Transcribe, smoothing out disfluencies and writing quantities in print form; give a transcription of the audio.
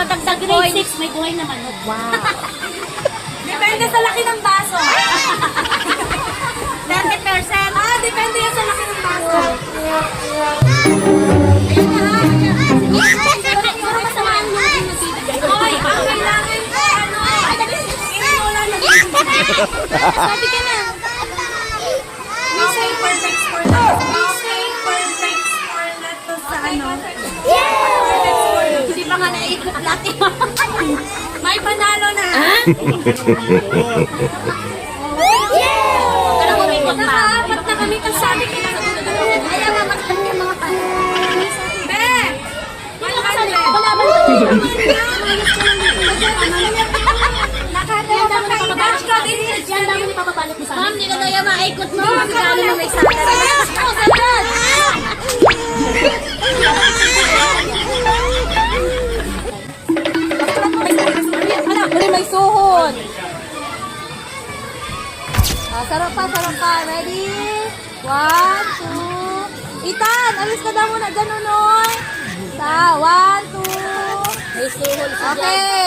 Sa grade 6, may buhay na manok. Wow. Depende sa laki ng baso. 30%. Depende yan sa laki ng baso. Pero masama ang mga nagbibigay. Hoy, ang kailangan ko, inula na Sabi ka na. We say perfect score na. We say perfect score na to sa ano. Perfect score na. Hindi pa nga naikot natin. May panalo na. Pero umikot pa. Nakaapat na kami kasi sabi ko na. Kaya mamatang yung mga Be! Wala ba tayo? Yan dami na papabalot. Yan dami na papabalot ni Sammy. Ma'am, hindi ka tayo maikot mo. Kasi dami na may salad. May suhon. Sarap pa. Ready? 1, 2. Ethan, alis ka daw muna. Ganun, Noy. 1, 2. May suhol siya. Okay.